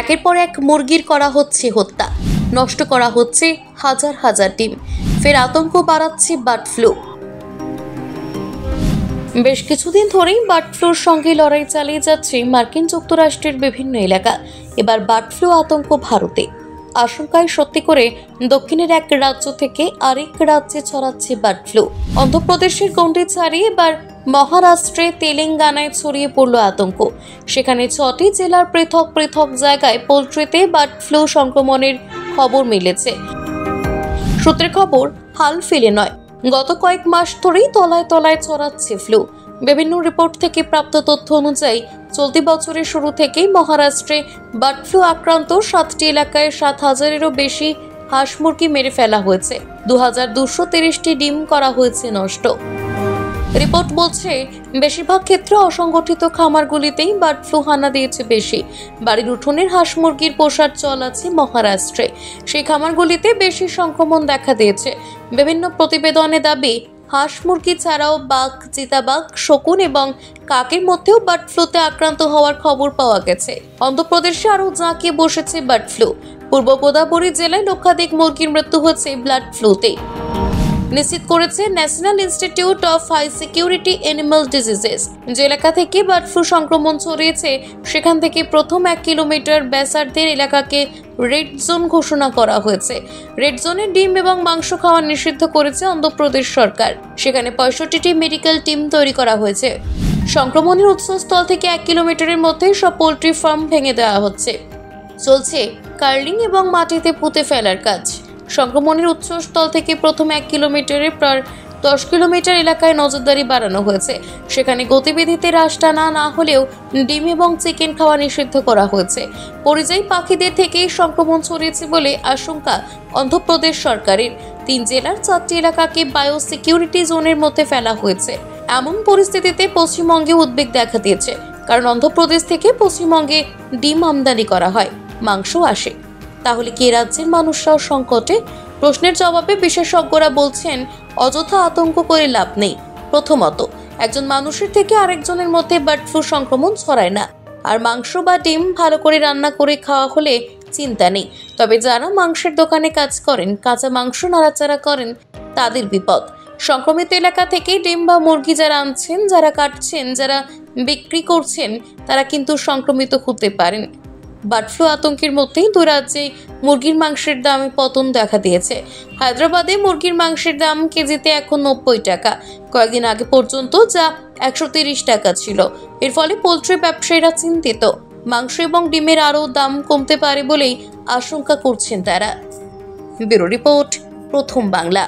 একের পর এক মুরগির করা হচ্ছে হত্যা, নষ্ট করা হচ্ছে হাজার হাজার ডিম। ফের আতঙ্ক বাড়াচ্ছে বার্ড ফ্লু। বেশ কিছুদিন ধরেই বার্ড ফ্লুর সঙ্গে লড়াই চালিয়ে যাচ্ছে মার্কিন যুক্তরাষ্ট্রের বিভিন্ন এলাকা। এবার বার্ড ফ্লু আতঙ্ক ভারতে। আশঙ্কায় সত্যি করে দক্ষিণের এক রাজ্য থেকে আরেক রাজ্যে ছড়াচ্ছে বার্ড ফ্লু। অন্ধ্রপ্রদেশের গণ্ডি ছাড়িয়ে এবার মহারাষ্ট্রে, তেলেঙ্গানায় ছড়িয়ে পড়ল আতঙ্ক। সেখানে 6টি জেলার পৃথক পৃথক জায়গায় পোল্ট্রিতে বার্ড ফ্লু সংক্রমণের খবর মিলেছে। সূত্রের খবর, হাল ফেলে নয়, গত কয়েক মাস ধরেই তলায় তলায় ছড়াচ্ছে ফ্লু। বিভিন্ন রিপোর্ট থেকে প্রাপ্ত তথ্য অনুযায়ী চলতি বছরের শুরু থেকেই মহারাষ্ট্রে বার্ড ফ্লু আক্রান্ত 7টি এলাকায় 7,000-এরও বেশি হাঁস মুরগি মেরে ফেলা হয়েছে। 2,230টি ডিম করা হয়েছে নষ্ট। রিপোর্ট বলছে, বেশিরভাগ ক্ষেত্রে অসংগঠিত খামারগুলিতেই বার্ড ফ্লু হানা দিয়েছে বেশি। বাড়ির উঠোনের হাঁস মুরগির পোষার চল আছে মহারাষ্ট্রে। সেই খামারগুলিতে বেশি সংক্রমণ দেখা দিয়েছে। বিভিন্ন প্রতিবেদনে দাবি, হাঁস মুরগি ছাড়াও বাঘ, চিতাবাঘ, শকুন এবং কাকের মধ্যেও বার্ড ফ্লুতে আক্রান্ত হওয়ার খবর পাওয়া গেছে। অন্ধ্রপ্রদেশে আরও জাঁকিয়ে বসেছে বার্ড ফ্লু। পূর্ব গোদাবরী জেলায় লক্ষাধিক মুরগির মৃত্যু হচ্ছে বার্ড ফ্লুতে, নিশ্চিত করেছে National Institute of High Security Animal Diseases. যে এলাকা থেকে বার্ড ফ্লু সংক্রমণ ছড়িয়েছে সেখান থেকে প্রথম 1 কিলোমিটার ব্যাসার্ধের এলাকাকে রেড জোন ঘোষণা করা হয়েছে। রেড জোনে ডিম এবং মাংস খাওয়া নিষিদ্ধ করেছে অন্ধ্রপ্রদেশ সরকার। সেখানে 65টি মেডিকেল টিম তৈরি করা হয়েছে। সংক্রমণের উৎসস্থল থেকে 1 কিলোমিটারের মধ্যে সব পোল্ট্রি ফার্ম ভেঙে দেওয়া হচ্ছে। চলছে কার্লিং এবং মাটিতে পুঁতে ফেলার কাজ। সংক্রমণের উৎসস্থল থেকে প্রথম 1 কিলোমিটারের প্রায় 10 কিলোমিটার এলাকায় নজরদারি বাড়ানো হয়েছে। সেখানে গতিবিধিতে হ্রাস টানা না হলেও ডিম এবং চিকেন খাওয়া নিষিদ্ধ করা হয়েছে। পরিযায়ী পাখিদের থেকেই সংক্রমণ ছড়িয়েছে বলে আশঙ্কা অন্ধ্রপ্রদেশ সরকারের। 3 জেলার 4টি এলাকাকে বায়ো সিকিউরিটি জোনের মধ্যে ফেলা হয়েছে। এমন পরিস্থিতিতে পশ্চিমবঙ্গে উদ্বেগ দেখা দিয়েছে, কারণ অন্ধ্রপ্রদেশ থেকে পশ্চিমবঙ্গে ডিম আমদানি করা হয়, মাংস আসে। তাহলে কি রাজ্যের মানুষরাও সংকটে? প্রশ্নের জবাবে বিশেষজ্ঞরা বলছেন, অযথা আতঙ্ক করে লাভ নেই। প্রথমত, একজন মানুষের থেকে আরেকজনের মধ্যে বার্ড ফ্লু সংক্রমণ ছড়ায় না। আর মাংস বা ডিম ভালো করে রান্না করে খাওয়া হলে চিন্তা নেই। তবে যারা মাংসের দোকানে কাজ করেন, কাঁচা মাংস নাড়াচাড়া করেন, তাদের বিপদ। সংক্রমিত এলাকা থেকে ডিম বা মুরগি যারা আনছেন, যারা কাটছেন, যারা বিক্রি করছেন, তারা কিন্তু সংক্রমিত হতে পারেন। বার্ড ফ্লু আতঙ্কের মধ্যেই 2 রাজ্যে মুরগির মাংসের দামে পতন দেখা দিয়েছে। হায়দ্রাবাদে মুরগির মাংসের দাম কেজিতে এখন 90 টাকা। কয়েকদিন আগে পর্যন্ত যা 130 টাকা ছিল। এর ফলে পোল্ট্রি ব্যবসায়ীরা চিন্তিত। মাংস এবং ডিমের আরও দাম কমতে পারে বলেই আশঙ্কা করছেন তারা। ব্যুরো রিপোর্ট, প্রথম বাংলা।